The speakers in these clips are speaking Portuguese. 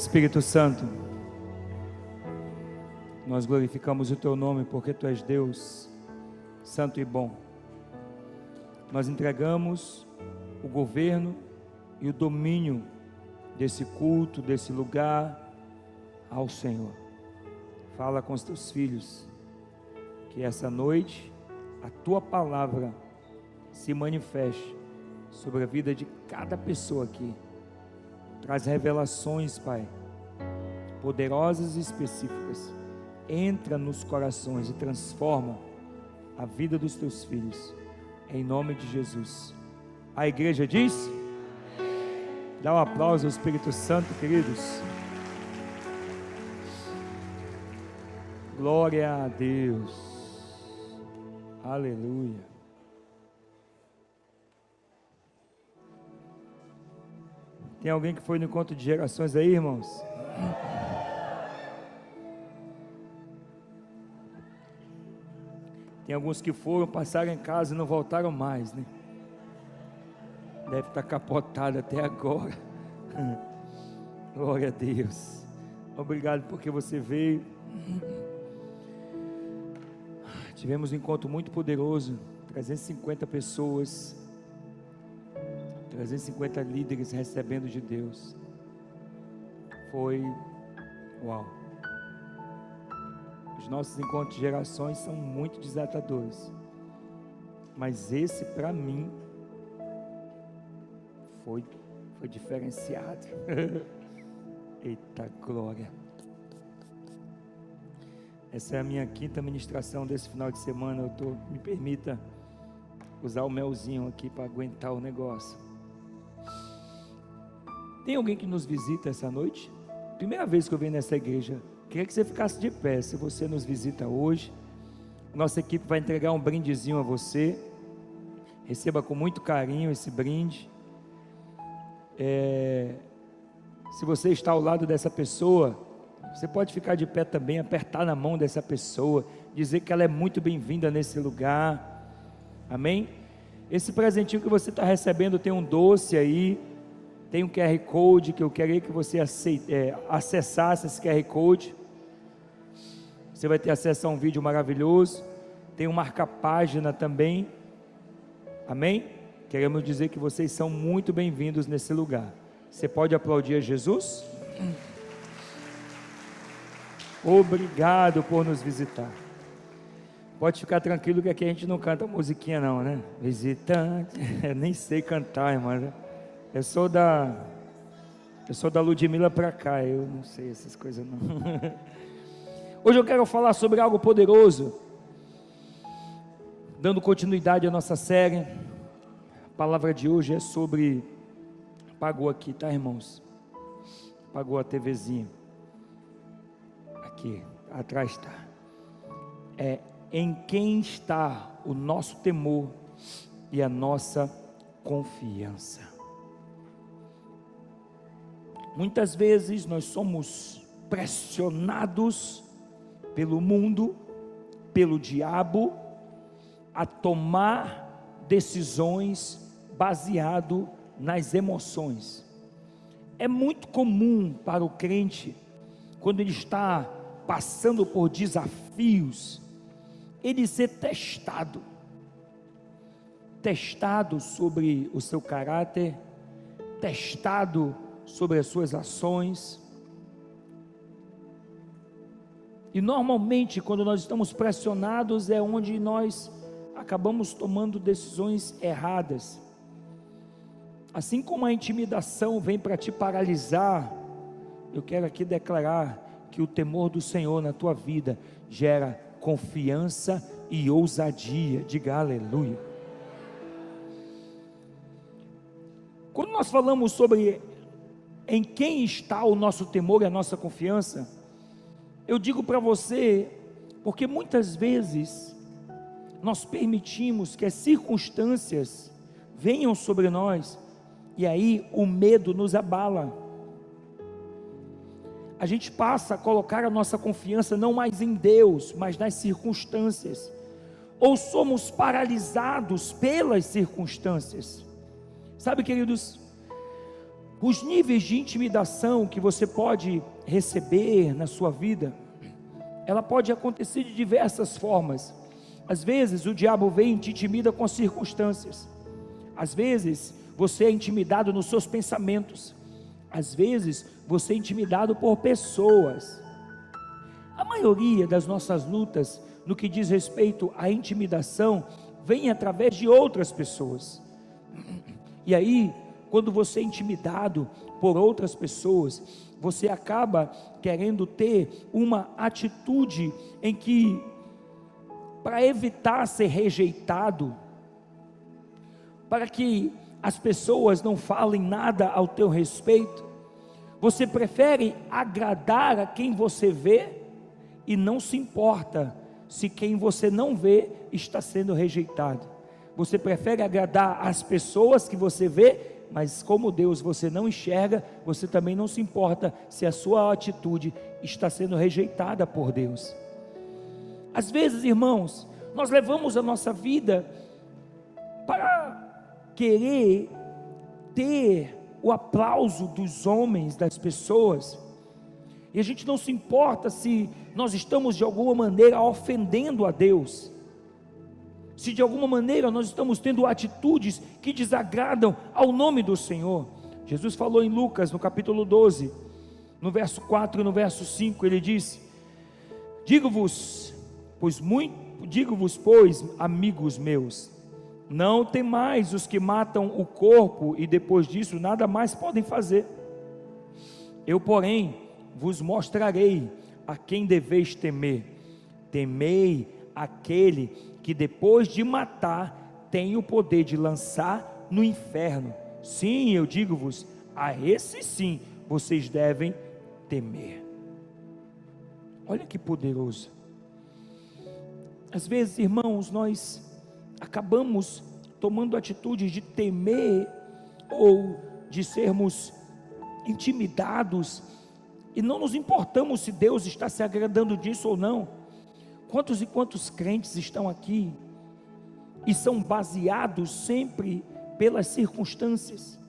Espírito Santo, nós glorificamos o Teu nome porque Tu és Deus, santo e bom. Nós entregamos o governo e o domínio desse culto, desse lugar, ao Senhor. Fala com os Teus filhos, que essa noite a Tua palavra se manifeste sobre a vida de cada pessoa aqui. Traz revelações, Pai, poderosas e específicas. Entra nos corações e transforma a vida dos Teus filhos, em nome de Jesus. A igreja diz? Dá um aplauso ao Espírito Santo, queridos. Glória a Deus. Aleluia. Tem alguém que foi no encontro de gerações aí, irmãos? Tem alguns que foram, passaram em casa e não voltaram mais, né? Deve estar capotado até agora. Glória a Deus. Obrigado porque você veio. Tivemos um encontro muito poderoso. 350 pessoas. 350 líderes recebendo de Deus. Foi uau. Os nossos encontros de gerações são muito desatadores, mas esse para mim foi diferenciado. Eita glória. Essa é a minha quinta ministração desse final de semana. Me permita usar o melzinho aqui para aguentar o negócio. Tem alguém que nos visita essa noite? Primeira vez que eu venho nessa igreja. Queria que você ficasse de pé, se você nos visita hoje. Nossa equipe vai entregar um brindezinho a você. Receba com muito carinho esse brinde. Se você está ao lado dessa pessoa, você pode ficar de pé também, apertar na mão dessa pessoa, dizer que ela é muito bem-vinda nesse lugar. Amém? Esse presentinho que você está recebendo tem um doce aí, tem um QR Code que eu queria que você acessasse esse QR Code. Você vai ter acesso a um vídeo maravilhoso. Tem um marca-página também. Amém? Queremos dizer que vocês são muito bem-vindos nesse lugar. Você pode aplaudir a Jesus? Obrigado por nos visitar. Pode ficar tranquilo que aqui a gente não canta musiquinha não, né? Visitante. Eu nem sei cantar, irmão. Eu sou da Ludmilla pra cá, eu não sei essas coisas não. Hoje eu quero falar sobre algo poderoso, dando continuidade à nossa série. A palavra de hoje é sobre, apagou aqui, tá, irmãos? Apagou a TVzinha, aqui, atrás está. Em quem está o nosso temor e a nossa confiança. Muitas vezes nós somos pressionados pelo mundo, pelo diabo, a tomar decisões baseado nas emoções. É muito comum para o crente, quando ele está passando por desafios, ele ser testado sobre o seu caráter, testado sobre as suas ações. E normalmente quando nós estamos pressionados é onde nós acabamos tomando decisões erradas. Assim como a intimidação vem para te paralisar, eu quero aqui declarar que o temor do Senhor na tua vida gera confiança e ousadia. Diga aleluia. Quando nós falamos sobre em quem está o nosso temor e a nossa confiança, eu digo para você, porque muitas vezes nós permitimos que as circunstâncias venham sobre nós, e aí o medo nos abala. A gente passa a colocar a nossa confiança não mais em Deus, mas nas circunstâncias, ou somos paralisados pelas circunstâncias. Sabe, queridos, Os níveis de intimidação que você pode receber na sua vida, ela pode acontecer de diversas formas. Às vezes o diabo vem e te intimida com circunstâncias. Às vezes você é intimidado nos seus pensamentos. Às vezes você é intimidado por pessoas. A maioria das nossas lutas, no que diz respeito à intimidação, vem através de outras pessoas. E aí, quando você é intimidado por outras pessoas, você acaba querendo ter uma atitude em que, para evitar ser rejeitado, para que as pessoas não falem nada ao teu respeito, você prefere agradar a quem você vê e não se importa se quem você não vê está sendo rejeitado. Você prefere agradar as pessoas que você vê, mas como Deus você não enxerga, você também não se importa se a sua atitude está sendo rejeitada por Deus. Às vezes, irmãos, nós levamos a nossa vida para querer ter o aplauso dos homens, das pessoas, e a gente não se importa se nós estamos de alguma maneira ofendendo a Deus, se de alguma maneira nós estamos tendo atitudes que desagradam ao nome do Senhor. Jesus falou em Lucas, no capítulo 12, no verso 4 e no verso 5, ele diz: Digo-vos, pois, amigos meus, não temais os que matam o corpo e depois disso nada mais podem fazer. Eu, porém, vos mostrarei a quem deveis temer. Temei aquele que depois de matar tem o poder de lançar no inferno. Sim, eu digo-vos, a esse sim vocês devem temer. Olha que poderoso. Às vezes, irmãos, nós acabamos tomando atitudes de temer ou de sermos intimidados e não nos importamos se Deus está se agradando disso ou não. Quantos e quantos crentes estão aqui e são baseados sempre pelas circunstâncias?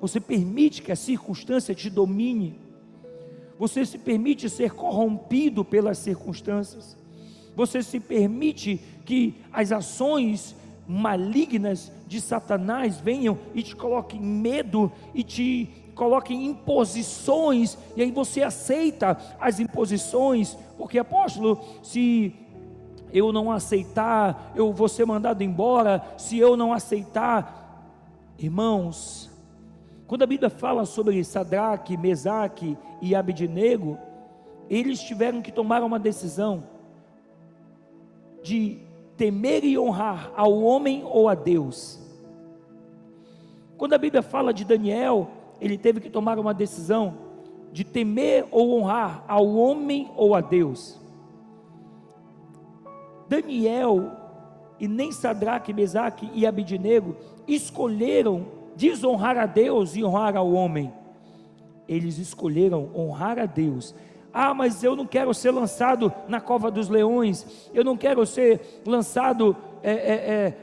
Você permite que a circunstância te domine? Você se permite ser corrompido pelas circunstâncias? Você se permite que as ações malignas de Satanás venham e te coloquem medo e te coloquem em posições, e aí você aceita as imposições, porque apóstolo, se eu não aceitar, eu vou ser mandado embora, se eu não aceitar. Irmãos, quando a Bíblia fala sobre Sadraque, Mesaque e Abednego, eles tiveram que tomar uma decisão de temer e honrar ao homem ou a Deus. Quando a Bíblia fala de Daniel, ele teve que tomar uma decisão de temer ou honrar ao homem ou a Deus. Daniel e nem Sadraque, Mesaque e Abednego escolheram desonrar a Deus e honrar ao homem. Eles escolheram honrar a Deus. Mas eu não quero ser lançado na cova dos leões, eu não quero ser lançado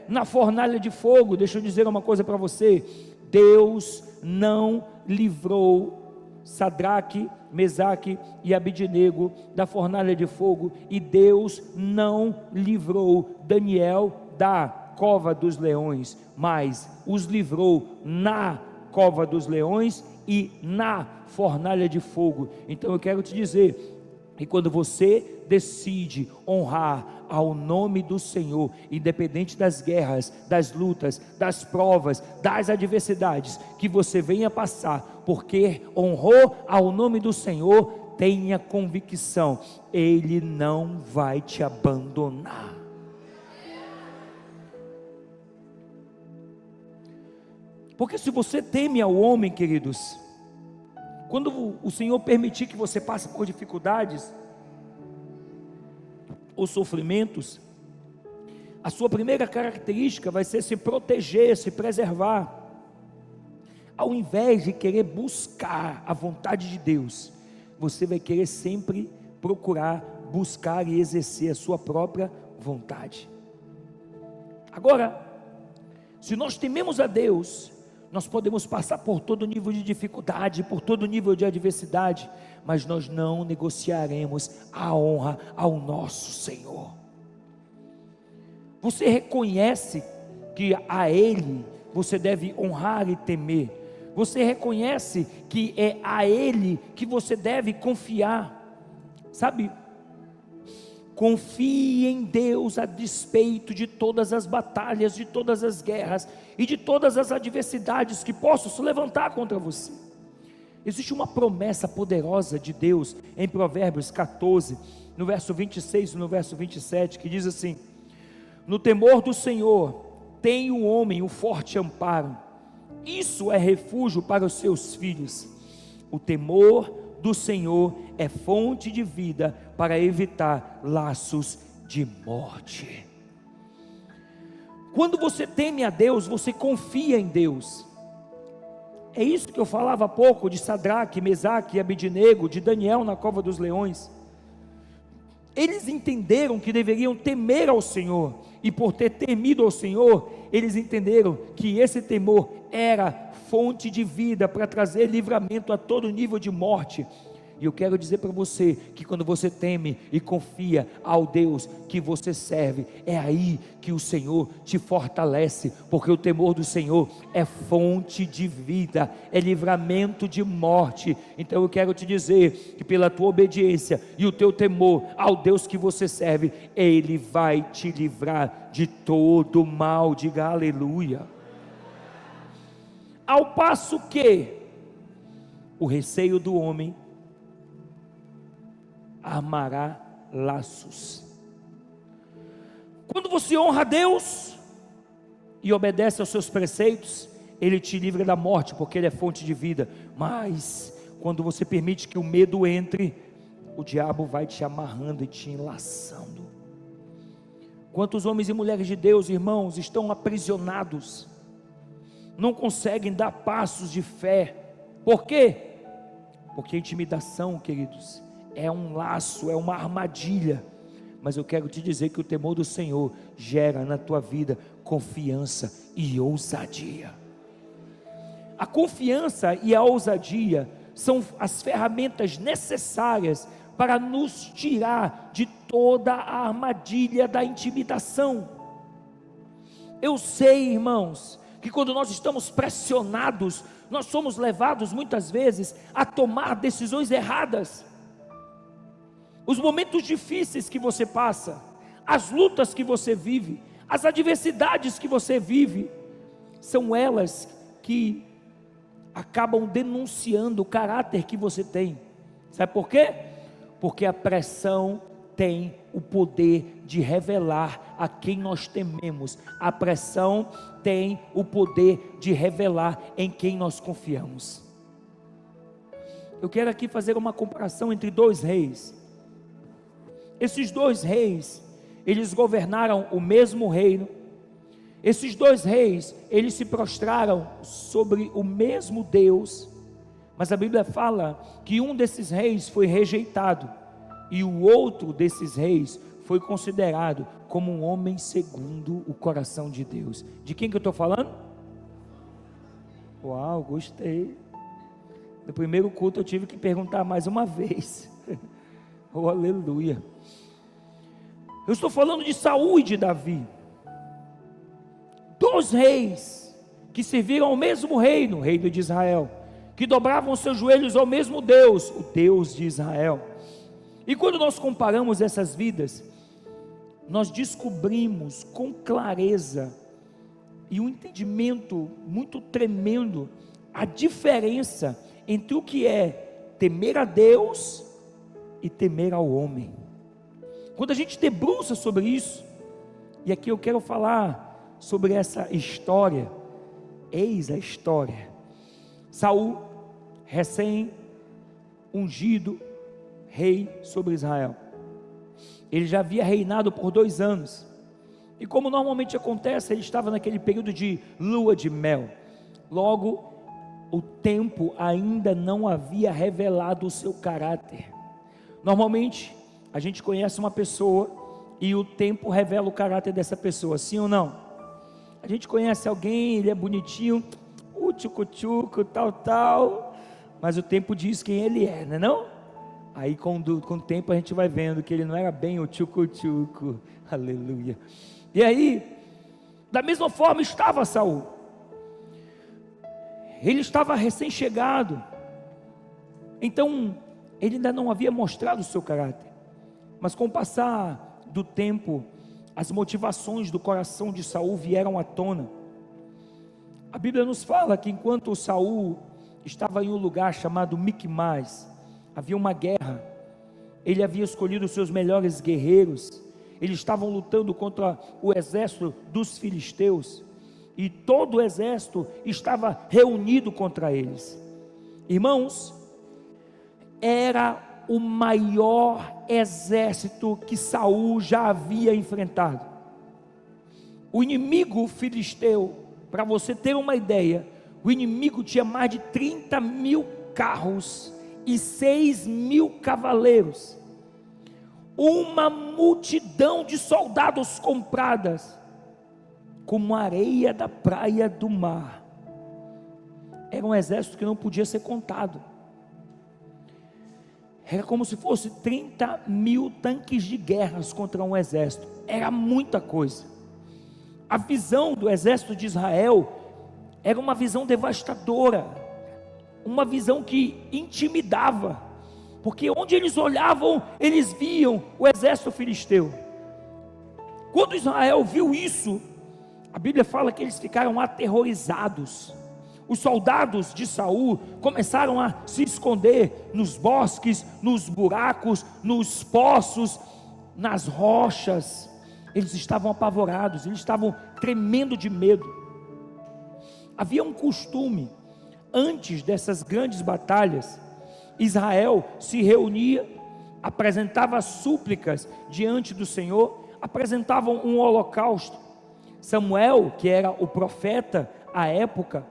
na fornalha de fogo. Deixa eu dizer uma coisa para você: Deus não livrou Sadraque, Mesaque e Abednego da fornalha de fogo, e Deus não livrou Daniel da cova dos leões, mas os livrou na cova dos leões e na fornalha de fogo. Então eu quero te dizer que quando você decide honrar ao nome do Senhor, independente das guerras, das lutas, das provas, das adversidades que você venha passar, porque honrou ao nome do Senhor, tenha convicção, Ele não vai te abandonar. Porque se você teme ao homem, queridos, quando o Senhor permitir que você passe por dificuldades ou sofrimentos, a sua primeira característica vai ser se proteger, se preservar. Ao invés de querer buscar a vontade de Deus, você vai querer sempre procurar, buscar e exercer a sua própria vontade. Agora, se nós tememos a Deus, nós podemos passar por todo nível de dificuldade, por todo nível de adversidade, mas nós não negociaremos a honra ao nosso Senhor. Você reconhece que a Ele você deve honrar e temer? Você reconhece que é a Ele que você deve confiar? Sabe, confie em Deus a despeito de todas as batalhas, de todas as guerras e de todas as adversidades que possam se levantar contra você. Existe uma promessa poderosa de Deus em Provérbios 14, no verso 26 e no verso 27, que diz assim: no temor do Senhor tem o homem um forte amparo, isso é refúgio para os seus filhos. O temor do Senhor é fonte de vida para evitar laços de morte. Quando você teme a Deus, você confia em Deus. É isso que eu falava há pouco de Sadraque, Mesaque e Abednego, de Daniel na cova dos leões. Eles entenderam que deveriam temer ao Senhor, e por ter temido ao Senhor, eles entenderam que esse temor era fonte de vida para trazer livramento a todo nível de morte. E eu quero dizer para você que quando você teme e confia ao Deus que você serve, é aí que o Senhor te fortalece, porque o temor do Senhor é fonte de vida, é livramento de morte. Então eu quero te dizer que pela tua obediência e o teu temor ao Deus que você serve, Ele vai te livrar de todo mal. Diga aleluia. Ao passo que o receio do homem armará laços. Quando você honra a Deus e obedece aos seus preceitos, Ele te livra da morte, porque Ele é fonte de vida. Mas quando você permite que o medo entre, o diabo vai te amarrando e te enlaçando. Quantos homens e mulheres de Deus, irmãos, estão aprisionados, não conseguem dar passos de fé? Por quê? Porque a intimidação, queridos, é um laço, é uma armadilha. Mas eu quero te dizer que o temor do Senhor gera na tua vida confiança e ousadia. A confiança e a ousadia são as ferramentas necessárias para nos tirar de toda a armadilha da intimidação. Eu sei, irmãos, que quando nós estamos pressionados, nós somos levados muitas vezes a tomar decisões erradas. Os momentos difíceis que você passa, as lutas que você vive, as adversidades que você vive, são elas que acabam denunciando o caráter que você tem. Sabe por quê? Porque a pressão tem o poder de revelar a quem nós tememos. A pressão tem o poder de revelar em quem nós confiamos. Eu quero aqui fazer uma comparação entre dois reis. Esses dois reis, eles governaram o mesmo reino. Esses dois reis, eles se prostraram sobre o mesmo Deus. Mas a Bíblia fala que um desses reis foi rejeitado, e o outro desses reis foi considerado como um homem segundo o coração de Deus. De quem que eu estou falando? Uau, gostei. No primeiro culto eu tive que perguntar mais uma vez. Oh, aleluia. Eu estou falando de Saul e de Davi, dois reis que serviram ao mesmo reino, o reino de Israel, que dobravam seus joelhos ao mesmo Deus, o Deus de Israel. E quando nós comparamos essas vidas, nós descobrimos com clareza e um entendimento muito tremendo a diferença entre o que é temer a Deus e temer ao homem. Quando a gente debruça sobre isso, e aqui eu quero falar sobre essa história, eis a história. Saul, recém-ungido rei sobre Israel, ele já havia reinado por 2 anos, e como normalmente acontece, ele estava naquele período de lua de mel. Logo, o tempo ainda não havia revelado o seu caráter. Normalmente, a gente conhece uma pessoa e o tempo revela o caráter dessa pessoa, sim ou não? A gente conhece alguém, ele é bonitinho, o tchucu-tchucu, tal, mas o tempo diz quem ele é, não é não? Aí com o tempo a gente vai vendo que ele não era bem o tchucu-tchucu, aleluia. E aí, da mesma forma estava Saul, ele estava recém-chegado, então ele ainda não havia mostrado o seu caráter, mas com o passar do tempo, as motivações do coração de Saul vieram à tona. A Bíblia nos fala que enquanto Saul estava em um lugar chamado Miquimais, havia uma guerra, ele havia escolhido os seus melhores guerreiros, eles estavam lutando contra o exército dos filisteus, e todo o exército estava reunido contra eles. Irmãos, era o maior exército que Saul já havia enfrentado. O inimigo filisteu, para você ter uma ideia, o inimigo tinha mais de 30.000 carros e 6.000 cavaleiros, uma multidão de soldados compradas, como areia da praia do mar. Era um exército que não podia ser contado. Era como se fosse 30.000 tanques de guerras contra um exército. Era muita coisa. A visão do exército de Israel era uma visão devastadora, uma visão que intimidava, porque onde eles olhavam, eles viam o exército filisteu. Quando Israel viu isso, a Bíblia fala que eles ficaram aterrorizados. Os soldados de Saul começaram a se esconder nos bosques, nos buracos, nos poços, nas rochas. Eles estavam apavorados, eles estavam tremendo de medo. Havia um costume, antes dessas grandes batalhas, Israel se reunia, apresentava súplicas diante do Senhor, apresentavam um holocausto. Samuel, que era o profeta à época,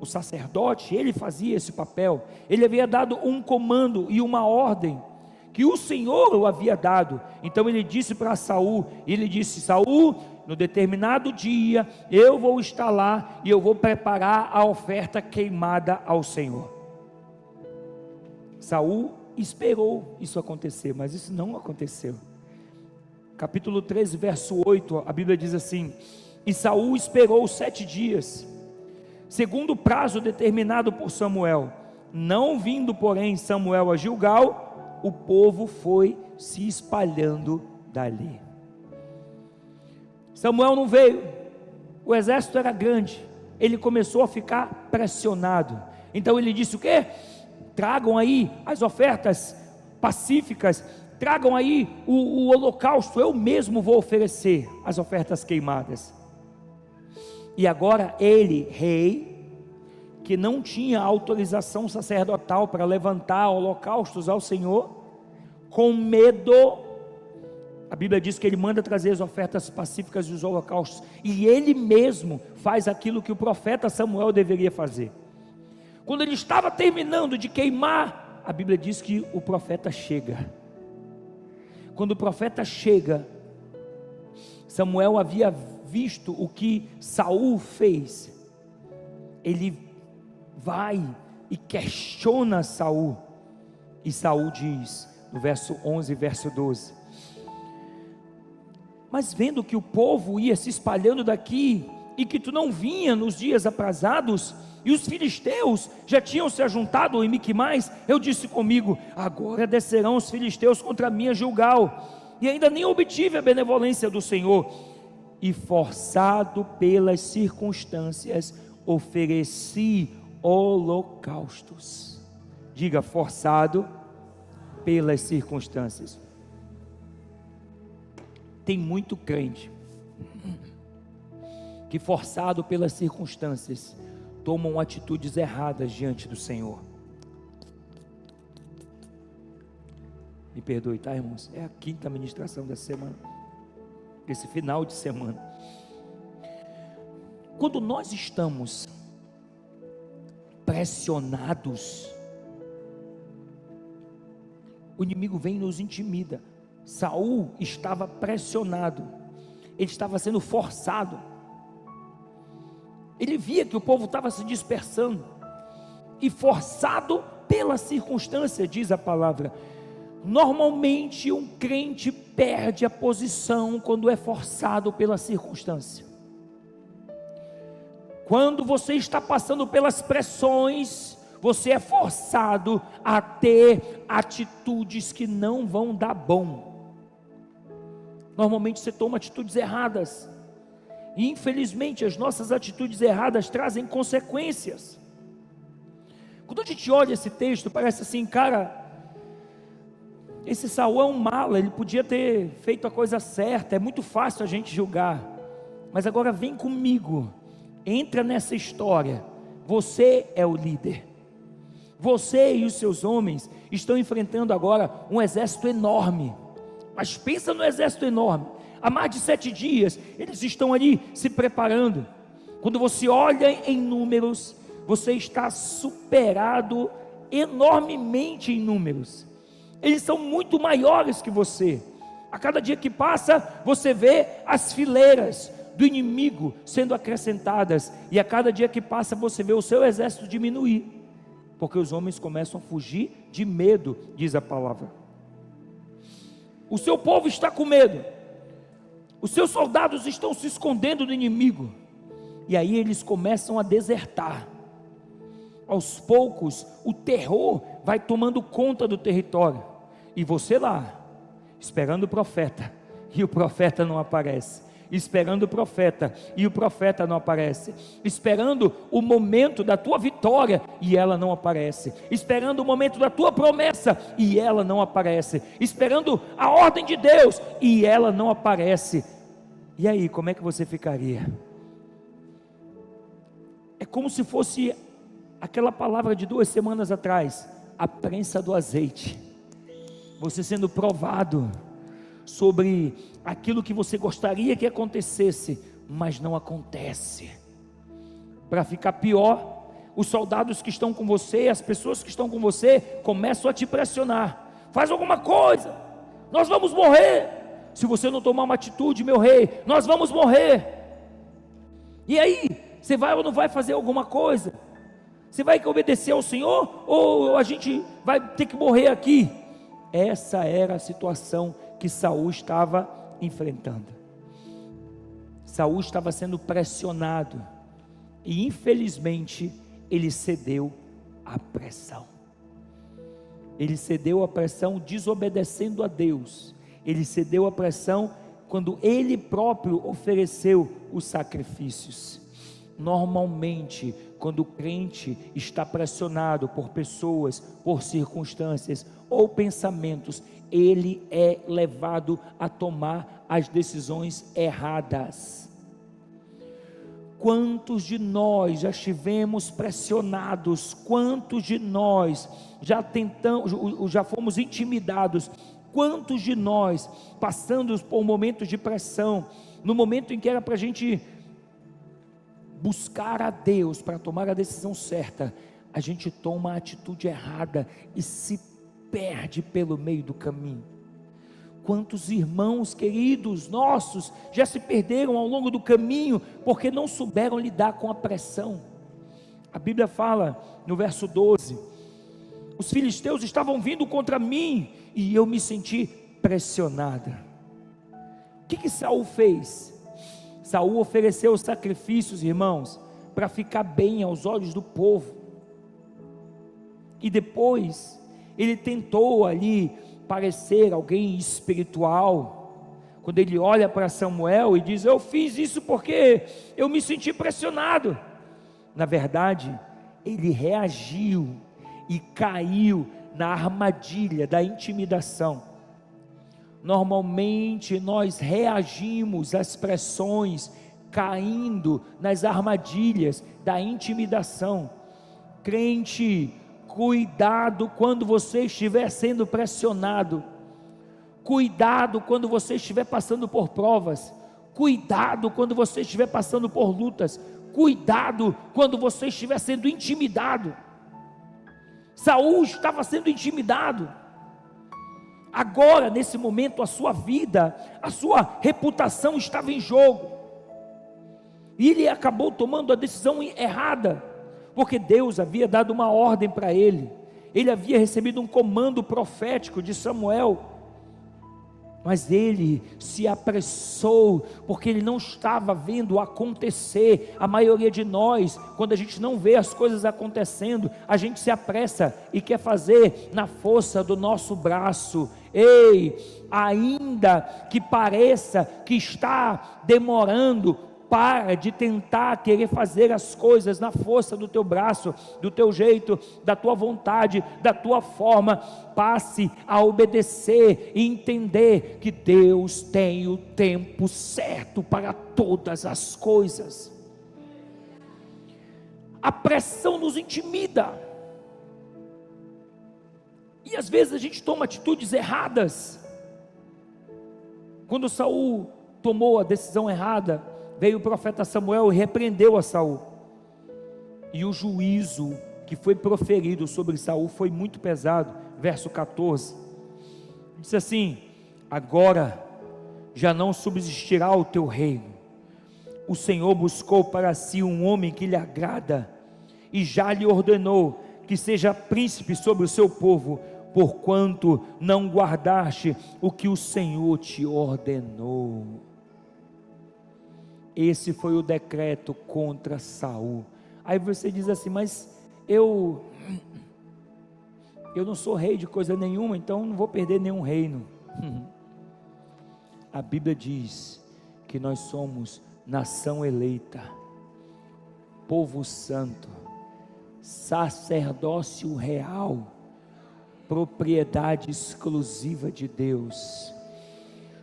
o sacerdote, ele fazia esse papel. Ele havia dado um comando e uma ordem que o Senhor o havia dado. Então ele disse para Saul, ele disse: Saul, no determinado dia eu vou estar lá e eu vou preparar a oferta queimada ao Senhor. Saul esperou isso acontecer, mas isso não aconteceu. Capítulo 13, verso 8, a Bíblia diz assim: e Saul esperou 7 dias, segundo o prazo determinado por Samuel. Não vindo, porém, Samuel a Gilgal, o povo foi se espalhando dali. Samuel não veio, o exército era grande, ele começou a ficar pressionado. Então ele disse o quê? Tragam aí as ofertas pacíficas, tragam aí o holocausto, eu mesmo vou oferecer as ofertas queimadas. E agora ele, rei, que não tinha autorização sacerdotal para levantar holocaustos ao Senhor, com medo, a Bíblia diz que ele manda trazer as ofertas pacíficas e os holocaustos, e ele mesmo faz aquilo que o profeta Samuel deveria fazer. Quando ele estava terminando de queimar, a Bíblia diz que o profeta chega. Quando o profeta chega, Samuel havia visto o que Saul fez. Ele vai e questiona Saul, e Saul diz, no verso 11 e verso 12: mas vendo que o povo ia se espalhando daqui, e que tu não vinha nos dias aprazados, e os filisteus já tinham se ajuntado em Miquimais, eu disse comigo: agora descerão os filisteus contra mim a Gilgal, e ainda nem obtive a benevolência do Senhor, e forçado pelas circunstâncias, ofereci holocaustos. Diga: forçado pelas circunstâncias. Tem muito crente que, forçado pelas circunstâncias, tomam atitudes erradas diante do Senhor. Me perdoe, tá, irmãos? É a 5ª ministração dessa semana, esse final de semana. Quando nós estamos pressionados, o inimigo vem e nos intimida. Saul estava pressionado, ele estava sendo forçado. ele via que o povo estava se dispersando, e forçado pela circunstância, diz a palavra. Normalmente um crente perde a posição quando é forçado pela circunstância. Quando você está passando pelas pressões, você é forçado a ter atitudes que não vão dar bom. Normalmente você toma atitudes erradas, e infelizmente as nossas atitudes erradas trazem consequências. Quando a gente olha esse texto, parece assim, cara, esse Saul é um mala, ele podia ter feito a coisa certa, é muito fácil a gente julgar. Mas agora vem comigo, entra nessa história. Você é o líder, você e os seus homens estão enfrentando agora um exército enorme. Mas pensa no exército enorme, há mais de 7 dias, eles estão ali se preparando. Quando você olha em números, você está superado enormemente em números. Eles são muito maiores que você. A cada dia que passa, você vê as fileiras do inimigo sendo acrescentadas, e a cada dia que passa, você vê o seu exército diminuir, porque os homens começam a fugir de medo, diz a palavra. O seu povo está com medo, os seus soldados estão se escondendo do inimigo, e aí eles começam a desertar. Aos poucos, o terror vai tomando conta do território, e você lá, esperando o profeta, e o profeta não aparece, esperando o profeta, e o profeta não aparece, esperando o momento da tua vitória, e ela não aparece, esperando o momento da tua promessa, e ela não aparece, esperando a ordem de Deus, e ela não aparece. E aí, como é que você ficaria? É como se fosse aquela palavra de 2 semanas atrás, a prensa do azeite. Você sendo provado sobre aquilo que você gostaria que acontecesse, mas não acontece. Para ficar pior, os soldados que estão com você, as pessoas que estão com você, começam a te pressionar. Faz alguma coisa, nós vamos morrer. Se você não tomar uma atitude, meu rei, nós vamos morrer. E aí, você vai ou não vai fazer alguma coisa? Você vai obedecer ao Senhor, ou a gente vai ter que morrer aqui? Essa era a situação que Saul estava enfrentando. Saul estava sendo pressionado, e infelizmente ele cedeu à pressão. Ele cedeu à pressão desobedecendo a Deus. Ele cedeu à pressão quando ele próprio ofereceu os sacrifícios. Normalmente, quando o crente está pressionado por pessoas, por circunstâncias ou pensamentos, ele é levado a tomar as decisões erradas. Quantos de nós já estivemos pressionados? Quantos de nós já fomos intimidados? Quantos de nós passando por momentos de pressão, no momento em que era para a gente buscar a Deus para tomar a decisão certa, a gente toma a atitude errada e se perde pelo meio do caminho? Quantos irmãos queridos nossos já se perderam ao longo do caminho porque não souberam lidar com a pressão? A Bíblia fala no verso 12: os filisteus estavam vindo contra mim e eu me senti pressionada. O que Saul fez? Saul ofereceu sacrifícios, irmãos, para ficar bem aos olhos do povo, e depois ele tentou ali parecer alguém espiritual, quando ele olha para Samuel e diz: eu fiz isso porque eu me senti pressionado. Na verdade, ele reagiu e caiu na armadilha da intimidação. Normalmente nós reagimos às pressões, caindo nas armadilhas da intimidação. Crente, cuidado quando você estiver sendo pressionado, cuidado quando você estiver passando por provas, cuidado quando você estiver passando por lutas, cuidado quando você estiver sendo intimidado. Saul estava sendo intimidado. Agora, nesse momento, a sua vida, a sua reputação estava em jogo. E ele acabou tomando a decisão errada, porque Deus havia dado uma ordem para ele. Ele havia recebido um comando profético de Samuel, mas ele se apressou, porque ele não estava vendo acontecer. A maioria de nós, quando a gente não vê as coisas acontecendo, a gente se apressa e quer fazer na força do nosso braço. Ei, ainda que pareça que está demorando, para de tentar querer fazer as coisas na força do teu braço, do teu jeito, da tua vontade, da tua forma. Passe a obedecer e entender que Deus tem o tempo certo para todas as coisas. A pressão nos intimida, e às vezes a gente toma atitudes erradas. Quando Saul tomou a decisão errada, veio o profeta Samuel e repreendeu a Saul, e o juízo que foi proferido sobre Saul foi muito pesado. Verso 14, disse assim: agora já não subsistirá o teu reino, o Senhor buscou para si um homem que lhe agrada, e já lhe ordenou que seja príncipe sobre o seu povo, porquanto não guardaste o que o Senhor te ordenou. Esse foi o decreto contra Saul. Aí você diz assim: mas eu não sou rei de coisa nenhuma, então não vou perder nenhum reino. A Bíblia diz que nós somos nação eleita, povo santo, sacerdócio real, propriedade exclusiva de Deus.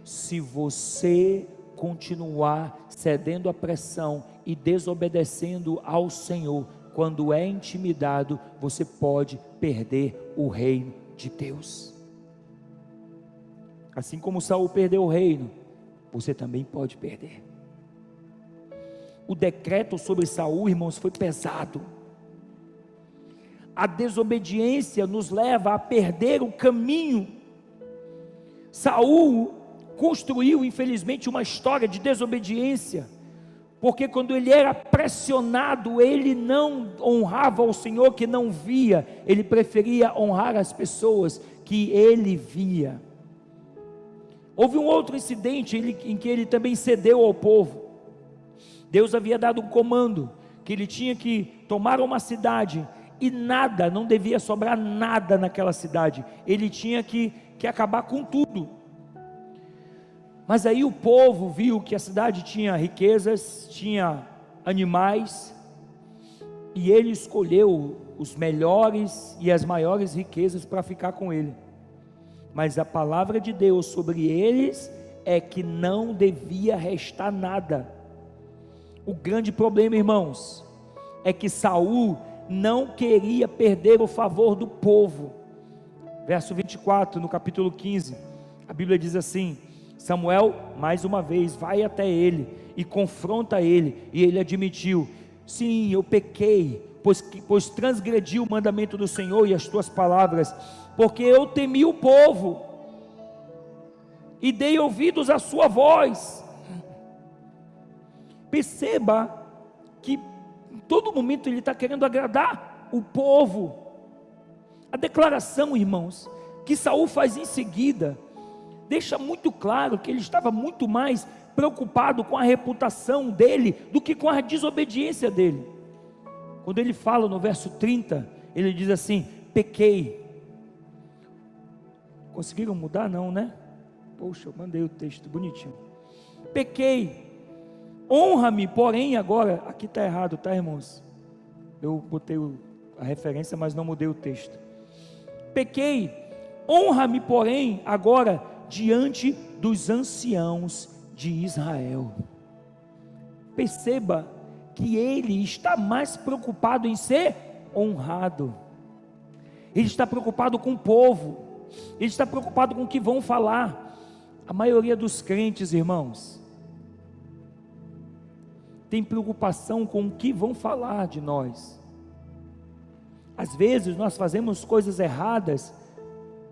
Se você continuar cedendo à pressão e desobedecendo ao Senhor, quando é intimidado, você pode perder o reino de Deus. Assim como Saul perdeu o reino, você também pode perder. O decreto sobre Saul, irmãos, foi pesado. A desobediência nos leva a perder o caminho. Saul construiu, infelizmente, uma história de desobediência, porque quando ele era pressionado, ele não honrava o Senhor que não via, ele preferia honrar as pessoas que ele via. Houve um outro incidente em que ele também cedeu ao povo. Deus havia dado um comando, que ele tinha que tomar uma cidade, e nada, não devia sobrar nada naquela cidade, ele tinha que acabar com tudo. Mas aí o povo viu que a cidade tinha riquezas, tinha animais, e ele escolheu os melhores e as maiores riquezas para ficar com ele. Mas a palavra de Deus sobre eles é que não devia restar nada. O grande problema, irmãos, é que Saul não queria perder o favor do povo. Verso 24, no capítulo 15, a Bíblia diz assim: Samuel, mais uma vez, vai até ele e confronta ele, e ele admitiu: sim, eu pequei, pois transgredi o mandamento do Senhor e as tuas palavras, porque eu temi o povo, e dei ouvidos à sua voz. Perceba que em todo momento ele está querendo agradar o povo. A declaração, irmãos, que Saul faz em seguida, deixa muito claro que ele estava muito mais preocupado com a reputação dele do que com a desobediência dele. Quando ele fala no verso 30, ele diz assim: pequei. Conseguiram mudar? Não, né? Poxa, eu mandei o texto bonitinho. Pequei, honra-me, porém agora, aqui está errado, tá, irmãos? Eu botei a referência, mas não mudei o texto. Pequei, honra-me, porém agora diante dos anciãos de Israel. Perceba que ele está mais preocupado em ser honrado. Ele está preocupado com o povo, ele está preocupado com o que vão falar. A maioria dos crentes, irmãos, tem preocupação com o que vão falar de nós. Às vezes nós fazemos coisas erradas,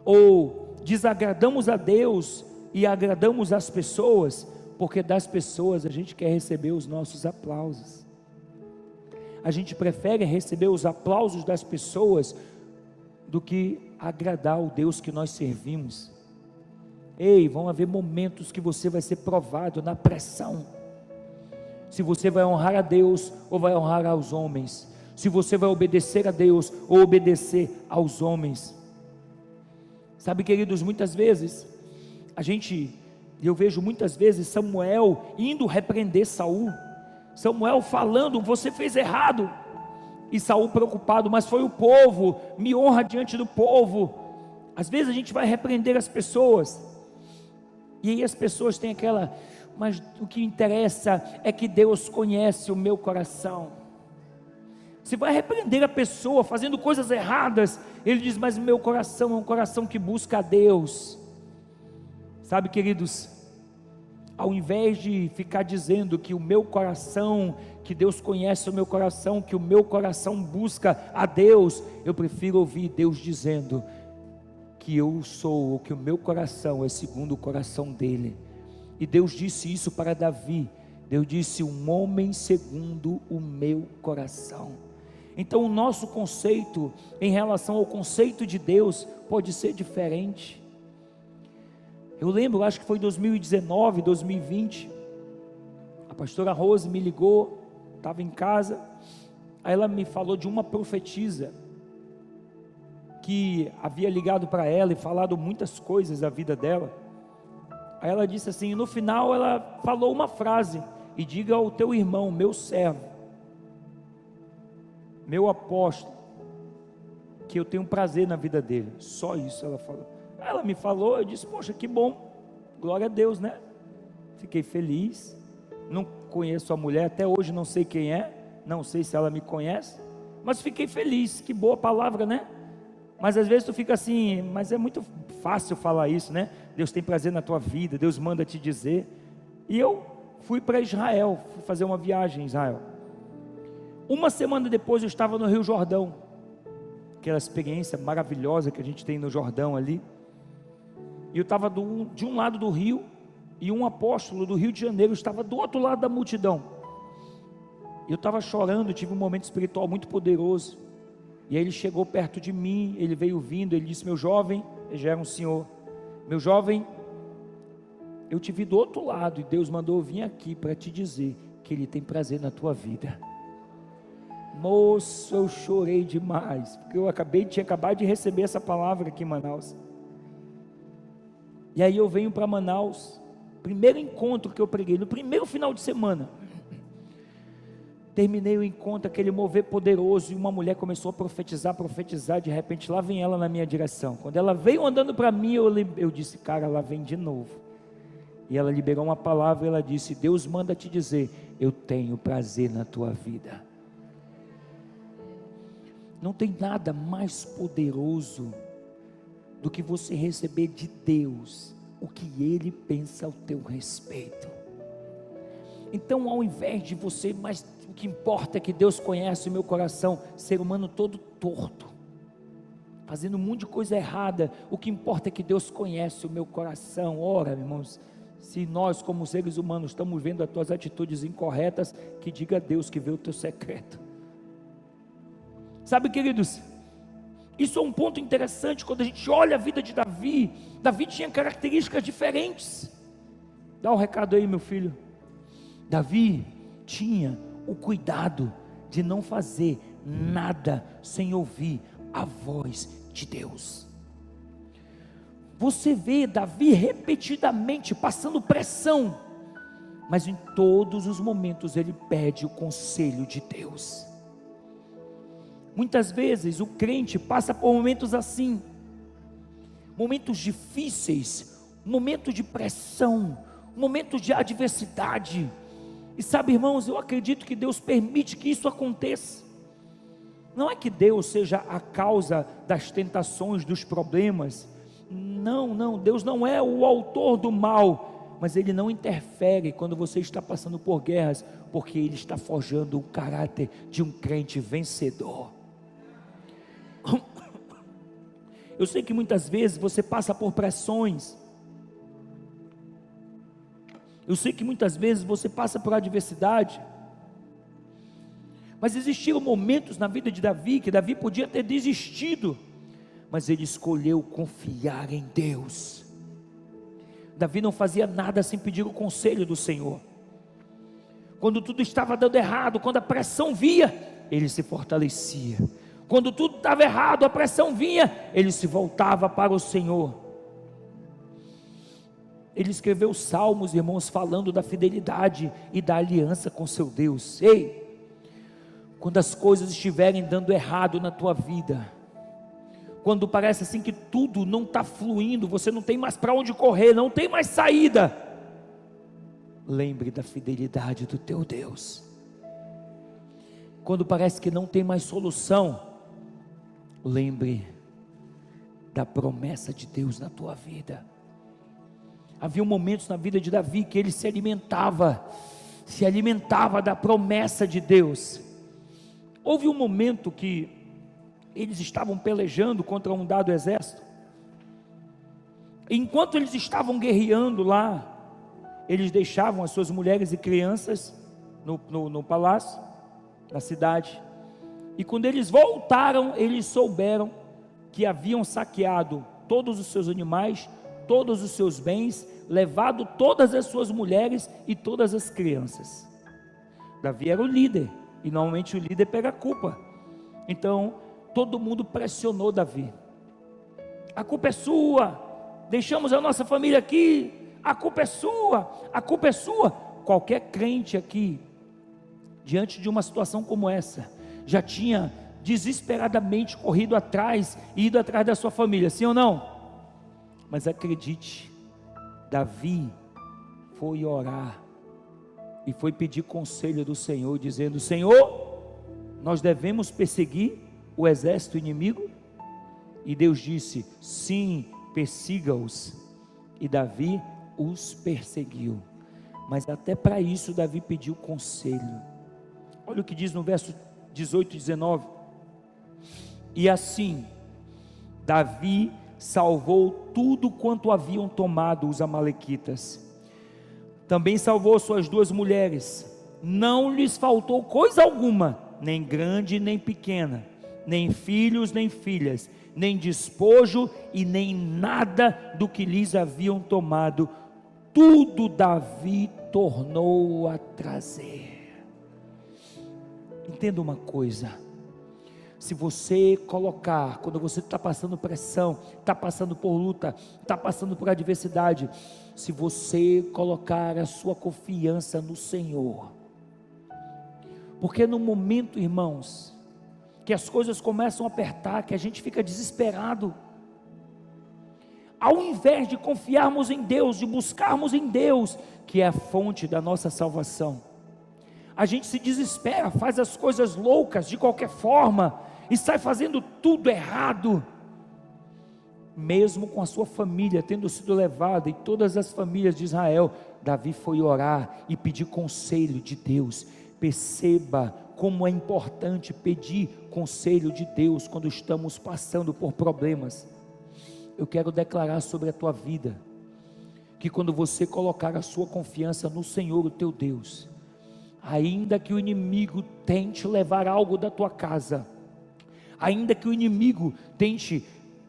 ou desagradamos a Deus e agradamos as pessoas, Porque das pessoas a gente quer receber os nossos aplausos. A gente prefere receber os aplausos das pessoas do que agradar o Deus que nós servimos. Ei, vão haver momentos que você vai ser provado na pressão. Se você vai honrar a Deus ou vai honrar aos homens. Se você vai obedecer a Deus ou obedecer aos homens. Sabe, queridos, muitas vezes eu vejo muitas vezes Samuel indo repreender Saul. Samuel falando, você fez errado. E Saul preocupado, mas foi o povo, me honra diante do povo. Às vezes a gente vai repreender as pessoas, e aí as pessoas têm aquela, mas o que interessa é que Deus conhece o meu coração. Você vai repreender a pessoa fazendo coisas erradas, ele diz, mas o meu coração é um coração que busca a Deus. Sabe, queridos, ao invés de ficar dizendo que o meu coração, que Deus conhece o meu coração, que o meu coração busca a Deus, eu prefiro ouvir Deus dizendo que eu sou, que o meu coração é segundo o coração dele. E Deus disse isso para Davi. Deus disse, um homem segundo o meu coração. Então o nosso conceito em relação ao conceito de Deus pode ser diferente. Eu lembro, acho que foi 2019, 2020, a pastora Rose me ligou, estava em casa, aí ela me falou de uma profetisa, que havia ligado para ela e falado muitas coisas da vida dela. Aí ela disse assim, no final ela falou uma frase, e diga ao teu irmão, meu servo, meu apóstolo, que eu tenho prazer na vida dele. Só isso ela falou. Ela me falou, eu disse, poxa, que bom, glória a Deus, né? Fiquei feliz. Não conheço a mulher, até hoje não sei quem é, não sei se ela me conhece, mas fiquei feliz, que boa palavra, né? Mas às vezes tu fica assim, mas é muito fácil falar isso, né? Deus tem prazer na tua vida, Deus manda te dizer. E eu fui para Israel, fui fazer uma viagem em Israel. Uma semana depois eu estava no Rio Jordão, aquela experiência maravilhosa que a gente tem no Jordão ali. E eu estava de um lado do rio, e um apóstolo do Rio de Janeiro estava do outro lado da multidão. Eu estava chorando, tive um momento espiritual muito poderoso. E aí ele chegou perto de mim, ele veio vindo, ele disse, meu jovem, ele já era um senhor, meu jovem, eu te vi do outro lado, e Deus mandou eu vir aqui para te dizer, que Ele tem prazer na tua vida. Moço, eu chorei demais, porque eu tinha acabado de receber essa palavra aqui em Manaus. E aí eu venho para Manaus, primeiro encontro que eu preguei, no primeiro final de semana, terminei o encontro, aquele mover poderoso, e uma mulher começou a profetizar, de repente lá vem ela na minha direção. Quando ela veio andando para mim, eu disse, cara, ela vem de novo. E ela liberou uma palavra, ela disse, Deus manda te dizer, eu tenho prazer na tua vida. Não tem nada mais poderoso do que você receber de Deus o que Ele pensa ao teu respeito. Então, ao invés de você, mas o que importa é que Deus conhece o meu coração, ser humano todo torto, fazendo um monte de coisa errada, o que importa é que Deus conhece o meu coração. Ora, irmãos, se nós como seres humanos estamos vendo as tuas atitudes incorretas, que diga a Deus que vê o teu secreto. Sabe, queridos, isso é um ponto interessante, quando a gente olha a vida de Davi. Davi tinha características diferentes. Dá um recado aí, meu filho. Davi tinha o cuidado de não fazer nada sem ouvir a voz de Deus. Você vê Davi repetidamente passando pressão, mas em todos os momentos ele pede o conselho de Deus. Muitas vezes o crente passa por momentos assim, momentos difíceis, momentos de pressão, momentos de adversidade. E sabe, irmãos, eu acredito que Deus permite que isso aconteça. Não é que Deus seja a causa das tentações, dos problemas. Não, Deus não é o autor do mal, mas Ele não interfere quando você está passando por guerras, porque Ele está forjando o caráter de um crente vencedor. Eu sei que muitas vezes você passa por pressões. Eu sei que muitas vezes você passa por adversidade, mas existiram momentos na vida de Davi, que Davi podia ter desistido, mas ele escolheu confiar em Deus. Davi não fazia nada sem pedir o conselho do Senhor. Quando tudo estava dando errado, quando a pressão vinha, ele se fortalecia. Quando tudo estava errado, a pressão vinha, ele se voltava para o Senhor. Ele escreveu salmos, irmãos, falando da fidelidade e da aliança com seu Deus. Ei, quando as coisas estiverem dando errado na tua vida, quando parece assim que tudo não está fluindo, você não tem mais para onde correr, não tem mais saída, lembre da fidelidade do teu Deus. Quando parece que não tem mais solução, lembre da promessa de Deus na tua vida. Havia momentos na vida de Davi que ele se alimentava da promessa de Deus. Houve um momento que eles estavam pelejando contra um dado exército. Enquanto eles estavam guerreando lá, eles deixavam as suas mulheres e crianças no palácio, na cidade. E quando eles voltaram, eles souberam que haviam saqueado todos os seus animais, todos os seus bens, levado todas as suas mulheres e todas as crianças. Davi era o líder, e normalmente o líder pega a culpa. Então todo mundo pressionou Davi: a culpa é sua, deixamos a nossa família aqui, a culpa é sua, a culpa é sua. Qualquer crente aqui, diante de uma situação como essa, já tinha desesperadamente corrido atrás e ido atrás da sua família, sim ou não? Mas acredite, Davi foi orar e foi pedir conselho do Senhor, dizendo: Senhor, nós devemos perseguir o exército inimigo? E Deus disse: sim, persiga-os. E Davi os perseguiu. Mas até para isso Davi pediu conselho. Olha o que diz no verso 18 e 19: e assim Davi salvou tudo quanto haviam tomado os amalequitas. Também salvou suas 2 mulheres. Não lhes faltou coisa alguma, nem grande nem pequena, nem filhos nem filhas, nem despojo e nem nada do que lhes haviam tomado. Tudo Davi tornou a trazer. Entenda uma coisa: se você colocar, quando você está passando pressão, está passando por luta, está passando por adversidade, se você colocar a sua confiança no Senhor, porque no momento, irmãos, que as coisas começam a apertar, que a gente fica desesperado, ao invés de confiarmos em Deus, de buscarmos em Deus, que é a fonte da nossa salvação, a gente se desespera, faz as coisas loucas de qualquer forma, e sai fazendo tudo errado. Mesmo com a sua família tendo sido levada, e todas as famílias de Israel, Davi foi orar e pedir conselho de Deus. Perceba como é importante pedir conselho de Deus quando estamos passando por problemas. Eu quero declarar sobre a tua vida, que quando você colocar a sua confiança no Senhor, o teu Deus, ainda que o inimigo tente levar algo da tua casa, ainda que o inimigo tente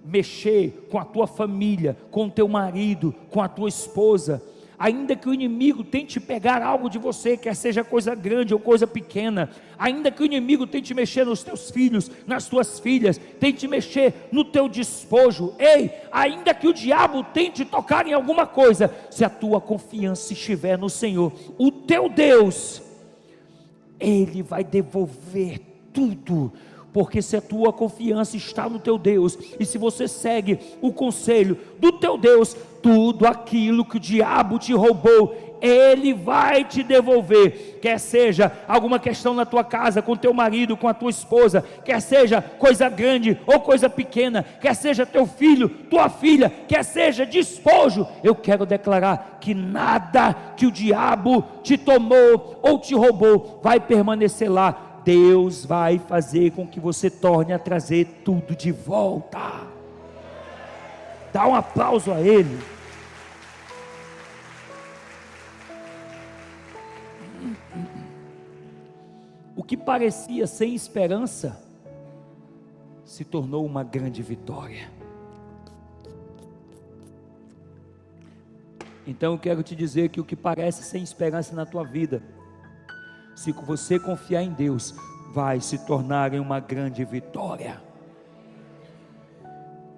mexer com a tua família, com o teu marido, com a tua esposa, ainda que o inimigo tente pegar algo de você, quer seja coisa grande ou coisa pequena, ainda que o inimigo tente mexer nos teus filhos, nas tuas filhas, tente mexer no teu despojo, ei, ainda que o diabo tente tocar em alguma coisa, se a tua confiança estiver no Senhor, o teu Deus, Ele vai devolver tudo. Porque se a tua confiança está no teu Deus, e se você segue o conselho do teu Deus, tudo aquilo que o diabo te roubou, Ele vai te devolver. Quer seja alguma questão na tua casa, com teu marido, com a tua esposa, quer seja coisa grande ou coisa pequena, quer seja teu filho, tua filha, quer seja despojo, eu quero declarar que nada que o diabo te tomou ou te roubou vai permanecer lá. Deus vai fazer com que você torne a trazer tudo de volta. Dá um aplauso a Ele. que parecia sem esperança se tornou uma grande vitória. Então eu quero te dizer que o que parece sem esperança na tua vida, se você confiar em Deus, vai se tornar em uma grande vitória.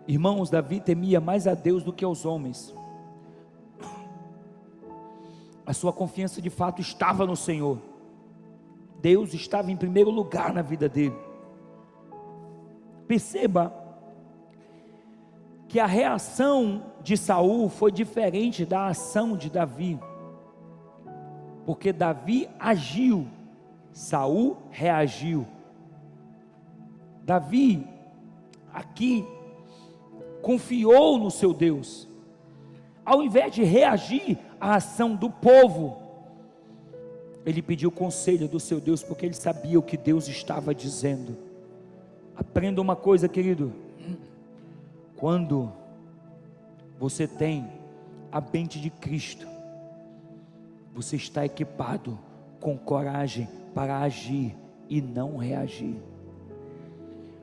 Irmãos, Davi temia mais a Deus do que aos homens. A sua confiança de fato estava no Senhor. Deus estava em primeiro lugar na vida dele. Perceba que a reação de Saul foi diferente da ação de Davi, porque Davi agiu, Saul reagiu. Davi aqui confiou no seu Deus, ao invés de reagir à ação do povo, ele pediu conselho do seu Deus, porque ele sabia o que Deus estava dizendo. Aprenda uma coisa, querido: quando você tem a mente de Cristo, você está equipado com coragem para agir e não reagir.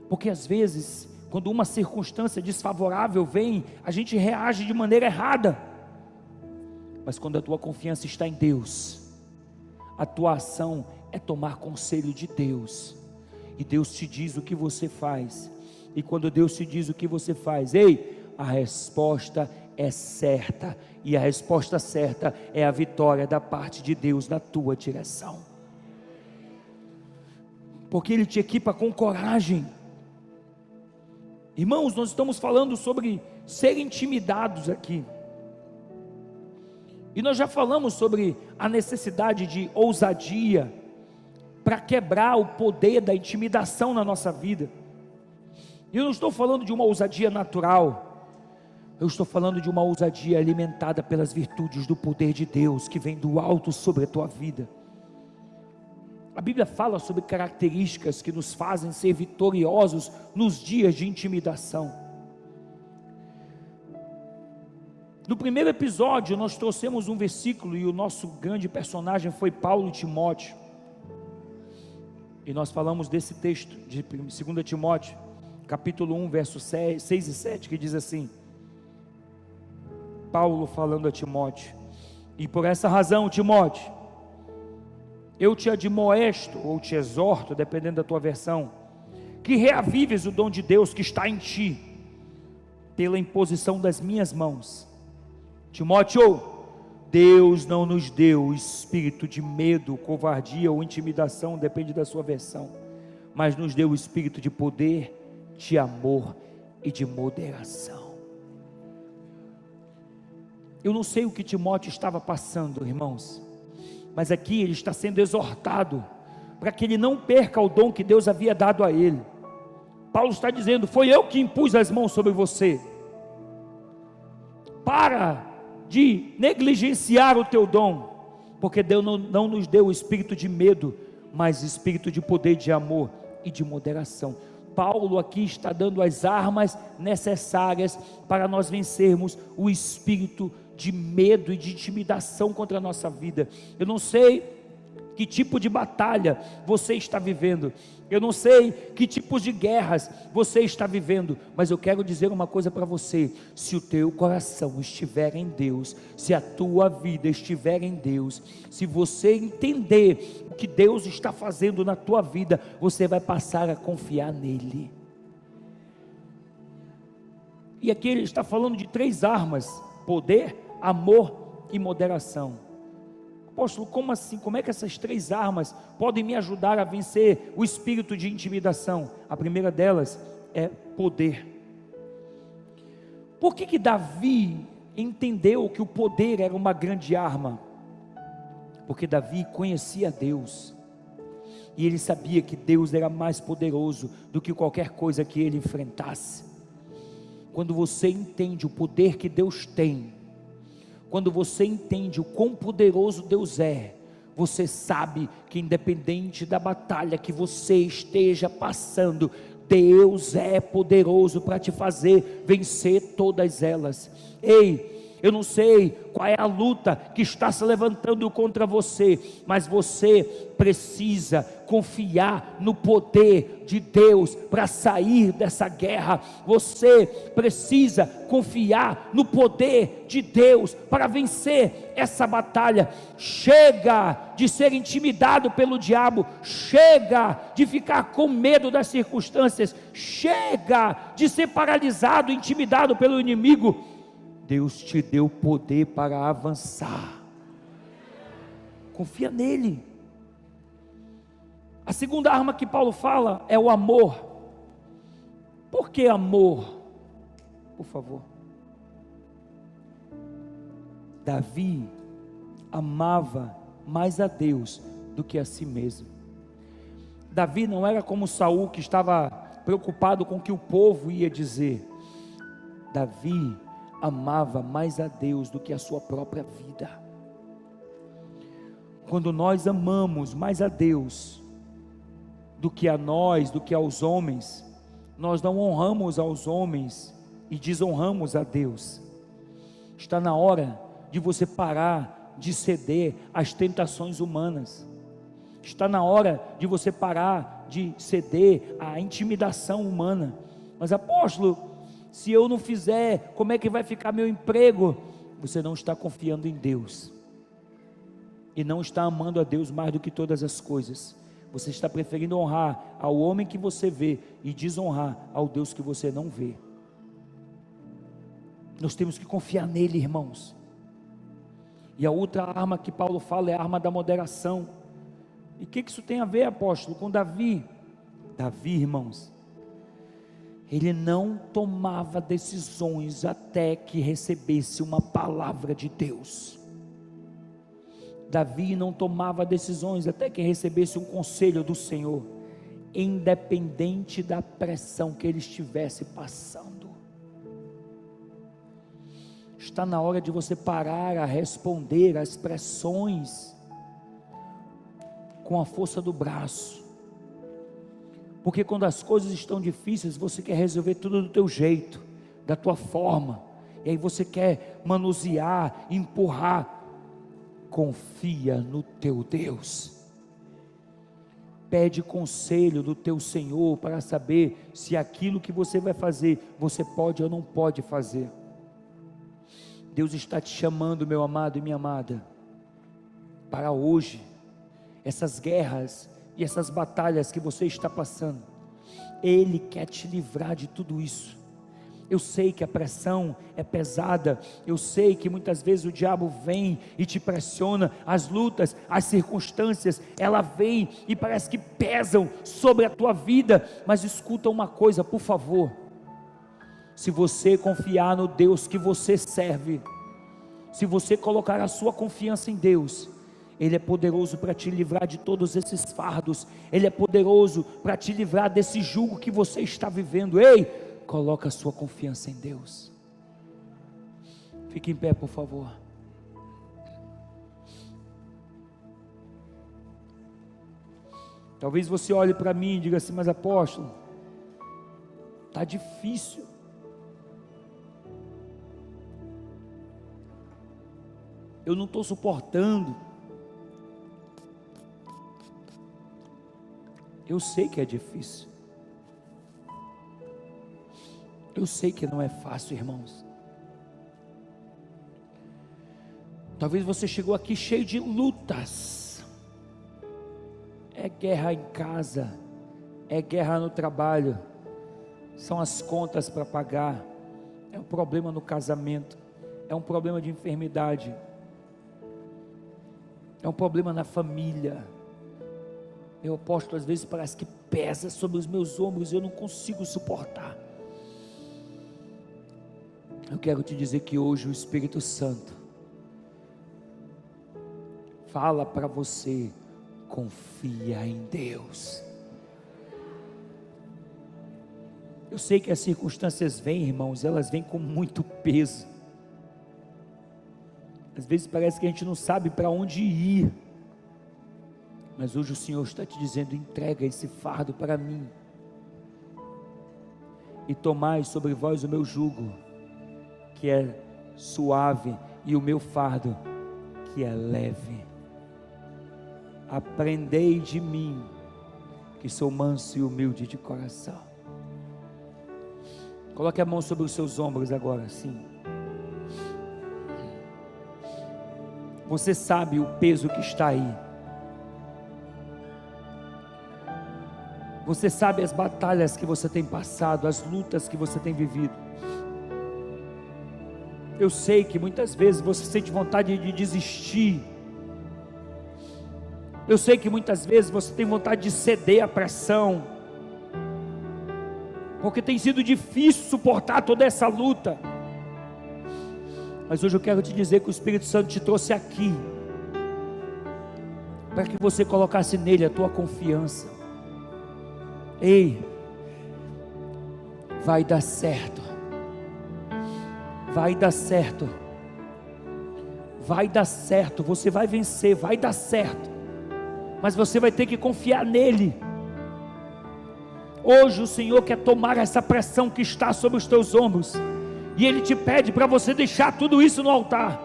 Porque às vezes, quando uma circunstância desfavorável vem, a gente reage de maneira errada. Mas quando a tua confiança está em Deus, a tua ação é tomar conselho de Deus, e Deus te diz o que você faz. E quando Deus te diz o que você faz, a resposta é certa, e a resposta certa é a vitória da parte de Deus na tua direção, porque Ele te equipa com coragem. Irmãos, nós estamos falando sobre ser intimidados aqui, e nós já falamos sobre a necessidade de ousadia, para quebrar o poder da intimidação na nossa vida. E eu não estou falando de uma ousadia natural, eu estou falando de uma ousadia alimentada pelas virtudes do poder de Deus, que vem do alto sobre a tua vida. A Bíblia fala sobre características que nos fazem ser vitoriosos nos dias de intimidação. No primeiro episódio nós trouxemos um versículo, e o nosso grande personagem foi Paulo e Timóteo, e nós falamos desse texto de 2 Timóteo, capítulo 1, versos 6 e 7, que diz assim: Paulo falando a Timóteo: e por essa razão, Timóteo, eu te admoesto, ou te exorto, dependendo da tua versão, que reavives o dom de Deus que está em ti, pela imposição das minhas mãos. Timóteo, Deus não nos deu o espírito de medo, covardia ou intimidação, depende da sua versão, mas nos deu o espírito de poder, de amor e de moderação. Eu não sei o que Timóteo estava passando, irmãos, mas aqui ele está sendo exortado para que ele não perca o dom que Deus havia dado a ele. Paulo está dizendo: foi eu que impus as mãos sobre você. Para de negligenciar o teu dom, porque Deus não nos deu o espírito de medo, mas espírito de poder, de amor e de moderação. Paulo aqui está dando as armas necessárias para nós vencermos o espírito de medo e de intimidação contra a nossa vida. Eu não sei que tipo de batalha você está vivendo, eu não sei que tipos de guerras você está vivendo, mas eu quero dizer uma coisa para você: se o teu coração estiver em Deus, se a tua vida estiver em Deus, se você entender o que Deus está fazendo na tua vida, você vai passar a confiar nele. E aqui ele está falando de 3 armas: poder, amor e moderação. Apóstolo, como assim? Como é que essas 3 armas podem me ajudar a vencer o espírito de intimidação? A primeira delas é poder. Por que Davi entendeu que o poder era uma grande arma? Porque Davi conhecia Deus, e ele sabia que Deus era mais poderoso do que qualquer coisa que ele enfrentasse. Quando você entende o poder que Deus tem, quando você entende o quão poderoso Deus é, você sabe que independente da batalha que você esteja passando, Deus é poderoso para te fazer vencer todas elas. Ei, Eu não sei qual é a luta que está se levantando contra você, mas você precisa confiar no poder de Deus para sair dessa guerra. Você precisa confiar no poder de Deus para vencer essa batalha. Chega de ser intimidado pelo diabo, chega de ficar com medo das circunstâncias, chega de ser paralisado, intimidado pelo inimigo. Deus te deu poder para avançar. Confia nele. A segunda arma que Paulo fala é o amor. Por que amor? Por favor. Davi amava mais a Deus do que a si mesmo. Davi não era como Saul, que estava preocupado com o que o povo ia dizer. Davi amava mais a Deus do que a sua própria vida. Quando nós amamos mais a Deus do que a nós, do que aos homens, nós não honramos aos homens e desonramos a Deus. Está na hora de você parar de ceder às tentações humanas. Está na hora de você parar de ceder à intimidação humana. Mas apóstolo, se eu não fizer, como é que vai ficar meu emprego? Você não está confiando em Deus, e não está amando a Deus mais do que todas as coisas. Você está preferindo honrar ao homem que você vê, e desonrar ao Deus que você não vê. Nós temos que confiar nele, irmãos. E a outra arma que Paulo fala é a arma da moderação. E o que isso tem a ver, apóstolo, com Davi? Davi, irmãos, ele não tomava decisões até que recebesse uma palavra de Deus. Davi não tomava decisões até que recebesse um conselho do Senhor, independente da pressão que ele estivesse passando. Está na hora de você parar a responder às pressões com a força do braço. Porque quando as coisas estão difíceis, você quer resolver tudo do teu jeito, da tua forma, e aí você quer manusear, empurrar. Confia no teu Deus. Pede conselho do teu Senhor para saber se aquilo que você vai fazer, você pode ou não pode fazer. Deus está te chamando, meu amado e minha amada, para hoje. Essas guerras e essas batalhas que você está passando, Ele quer te livrar de tudo isso. Eu sei que a pressão é pesada, eu sei que muitas vezes o diabo vem e te pressiona, as lutas, as circunstâncias, ela vem e parece que pesam sobre a tua vida, mas escuta uma coisa, por favor, se você confiar no Deus que você serve, se você colocar a sua confiança em Deus, Ele é poderoso para te livrar de todos esses fardos, Ele é poderoso para te livrar desse jugo que você está vivendo. Ei, coloca a sua confiança em Deus. Fique em pé, por favor. Talvez você olhe para mim e diga assim: mas apóstolo, está difícil. Eu não estou suportando. Eu sei que é difícil. Eu sei que não é fácil, irmãos. Talvez você chegou aqui cheio de lutas. É guerra em casa, é guerra no trabalho, são as contas para pagar, é um problema no casamento, é um problema de enfermidade, é um problema na família. Meu apóstolo, às vezes parece que pesa sobre os meus ombros, eu não consigo suportar. Eu quero te dizer que hoje o Espírito Santo fala para você: confia em Deus. Eu sei que as circunstâncias vêm, irmãos, elas vêm com muito peso. Às vezes parece que a gente não sabe para onde ir, mas hoje o Senhor está te dizendo: entrega esse fardo para mim, e tomai sobre vós o meu jugo, que é suave e o meu fardo que é leve. Aprendei de mim, que sou manso e humilde de coração. Coloque a mão sobre os seus ombros agora, sim. Você sabe o peso que está aí. Você sabe as batalhas que você tem passado, as lutas que você tem vivido. Eu sei que muitas vezes você sente vontade de desistir. Eu sei que muitas vezes você tem vontade de ceder à pressão, porque tem sido difícil suportar toda essa luta. Mas hoje eu quero te dizer que o Espírito Santo te trouxe aqui, para que você colocasse nele a tua confiança. Ei, vai dar certo, vai dar certo, vai dar certo, você vai vencer, vai dar certo, mas você vai ter que confiar nele. Hoje o Senhor quer tomar essa pressão que está sobre os teus ombros, e Ele te pede para você deixar tudo isso no altar,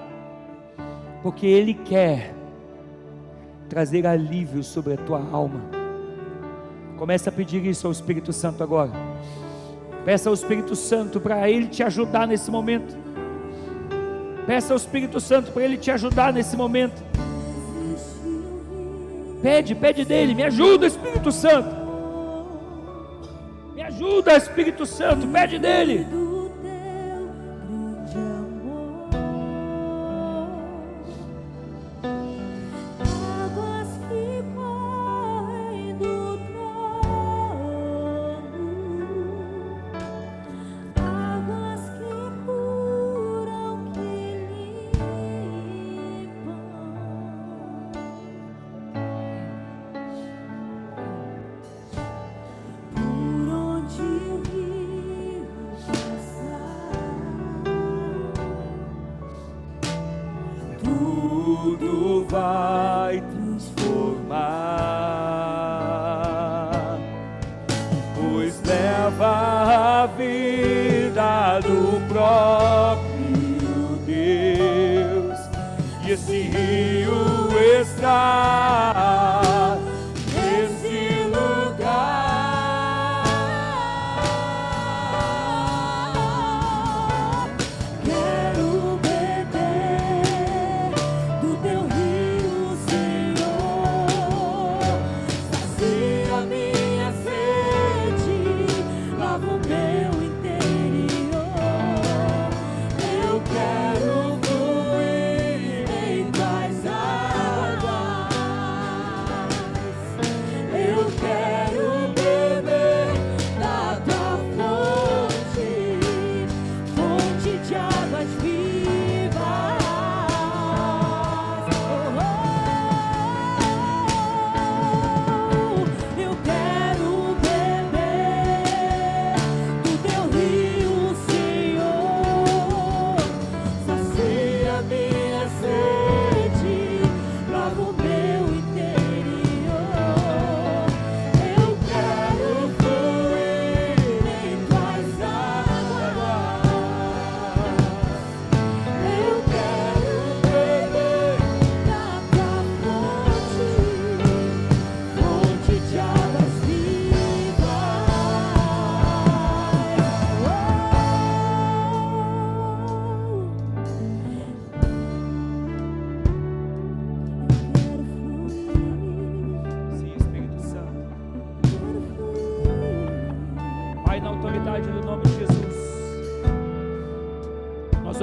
porque Ele quer trazer alívio sobre a tua alma. Comece a pedir isso ao Espírito Santo agora. Peça ao Espírito Santo para Ele te ajudar nesse momento. Peça ao Espírito Santo para Ele te ajudar nesse momento. Pede dele, me ajuda, Espírito Santo. Me ajuda, Espírito Santo, pede dele. Tudo vai transformar, pois leva a vida do próprio Deus, e esse rio está nesse lugar.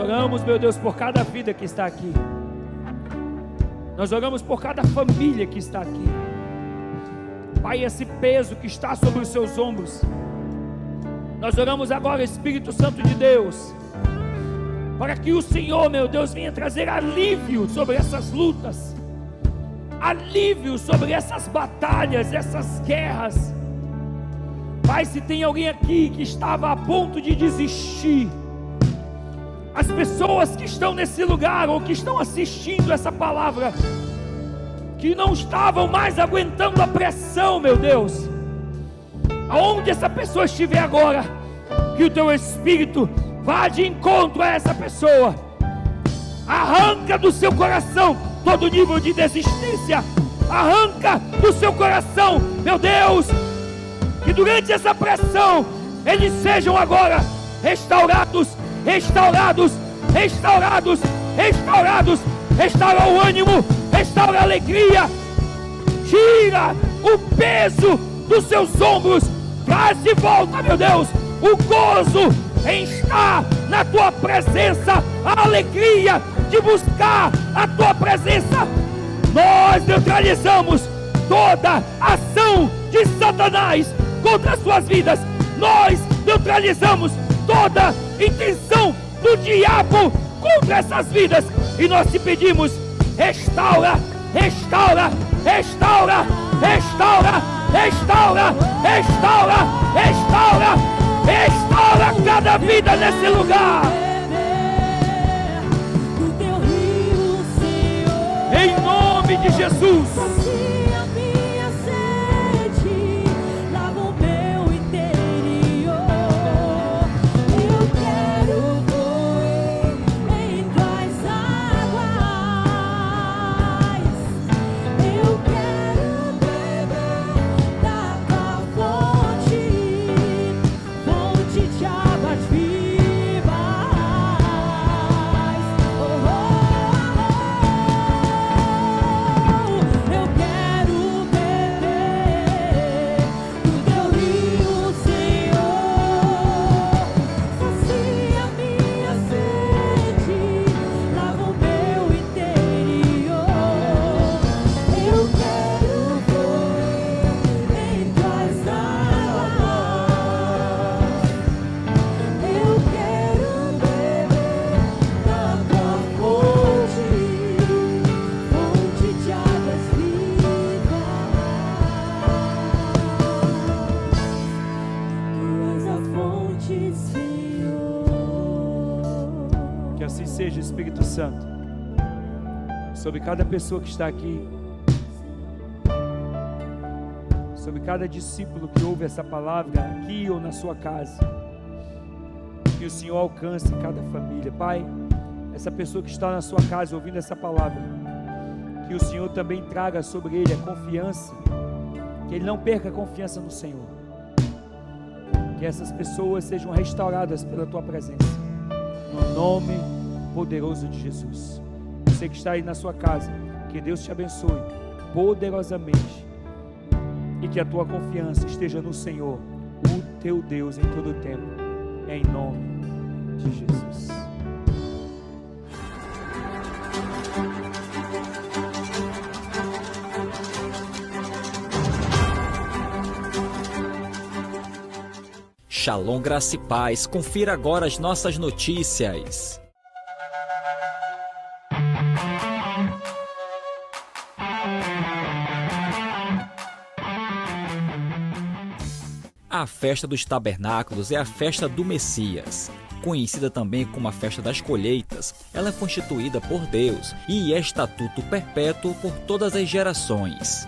Oramos, meu Deus, por cada vida que está aqui. Nós oramos por cada família que está aqui. Pai, esse peso que está sobre os seus ombros, nós oramos agora, Espírito Santo de Deus, para que o Senhor, meu Deus, venha trazer alívio sobre essas lutas, alívio sobre essas batalhas, essas guerras. Pai, se tem alguém aqui que estava a ponto de desistir, as pessoas que estão nesse lugar ou que estão assistindo essa palavra, que não estavam mais aguentando a pressão, meu Deus, aonde essa pessoa estiver agora, que o teu Espírito vá de encontro a essa pessoa Arranca do seu coração todo nível de desistência. Arranca do seu coração, meu Deus, que durante essa pressão eles sejam agora restaurados, restaurados, restaurados, restaurados. Restaura o ânimo, restaura a alegria, tira o peso dos seus ombros, traz de volta, meu Deus, o gozo em estar na tua presença, a alegria de buscar a tua presença. Nós neutralizamos toda ação de Satanás contra as suas vidas. Nós neutralizamos toda intenção do diabo contra essas vidas. E nós te pedimos, restaura, restaura, restaura, restaura, restaura, restaura, restaura, restaura cada vida nesse lugar. Em nome de Jesus. Espírito Santo, sobre cada pessoa que está aqui, sobre cada discípulo que ouve essa palavra aqui ou na sua casa, que o Senhor alcance cada família. Pai, essa pessoa que está na sua casa ouvindo essa palavra, que o Senhor também traga sobre ele a confiança, que ele não perca a confiança no Senhor, que essas pessoas sejam restauradas pela tua presença, no nome poderoso de Jesus. Você que está aí na sua casa, que Deus te abençoe poderosamente e que a tua confiança esteja no Senhor, o teu Deus, em todo o tempo, em nome de Jesus. Shalom, graça e paz. Confira agora as nossas notícias. A festa dos tabernáculos é a festa do Messias. Conhecida também como a festa das colheitas, ela é constituída por Deus e é estatuto perpétuo por todas as gerações.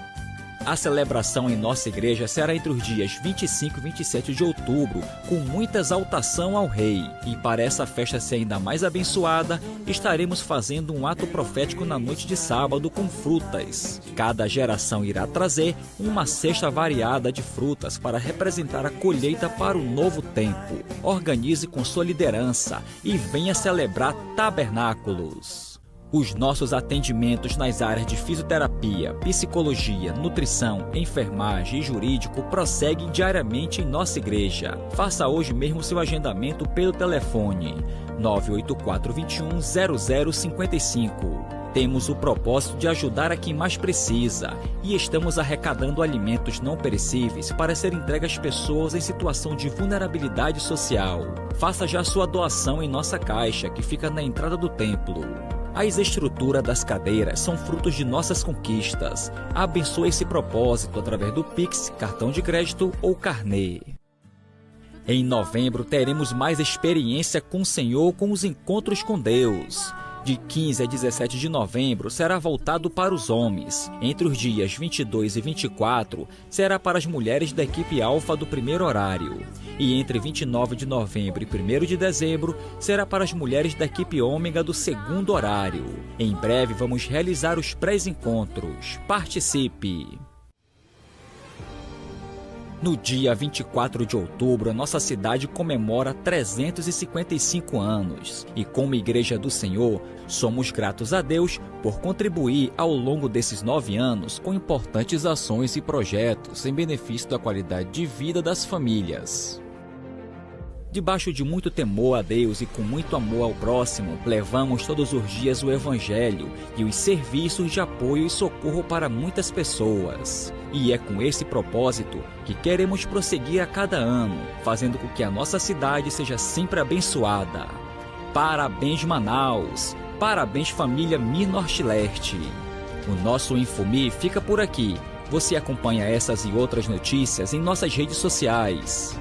A celebração em nossa igreja será entre os dias 25 e 27 de outubro, com muita exaltação ao Rei. E para essa festa ser ainda mais abençoada, estaremos fazendo um ato profético na noite de sábado com frutas. Cada geração irá trazer uma cesta variada de frutas para representar a colheita para o novo tempo. Organize com sua liderança e venha celebrar tabernáculos. Os nossos atendimentos nas áreas de fisioterapia, psicologia, nutrição, enfermagem e jurídico prosseguem diariamente em nossa igreja. Faça hoje mesmo seu agendamento pelo telefone 984-21-0055. Temos o propósito de ajudar a quem mais precisa e estamos arrecadando alimentos não perecíveis para ser entregue às pessoas em situação de vulnerabilidade social. Faça já sua doação em nossa caixa, que fica na entrada do templo. As estruturas das cadeiras são frutos de nossas conquistas. Abençoe esse propósito através do Pix, cartão de crédito ou carnê. Em novembro teremos mais experiência com o Senhor com os encontros com Deus. De 15 a 17 de novembro será voltado para os homens. Entre os dias 22 e 24 será para as mulheres da equipe alfa do primeiro horário. E entre 29 de novembro e 1º de dezembro será para as mulheres da equipe ômega do segundo horário. Em breve vamos realizar os pré-encontros. Participe! No dia 24 de outubro, a nossa cidade comemora 355 anos. E como Igreja do Senhor, somos gratos a Deus por contribuir ao longo desses 9 anos com importantes ações e projetos em benefício da qualidade de vida das famílias. Debaixo de muito temor a Deus e com muito amor ao próximo, levamos todos os dias o Evangelho e os serviços de apoio e socorro para muitas pessoas. E é com esse propósito que queremos prosseguir a cada ano, fazendo com que a nossa cidade seja sempre abençoada. Parabéns, Manaus! Parabéns, família Mi Norte-Leste! O nosso InfoMi fica por aqui. Você acompanha essas e outras notícias em nossas redes sociais.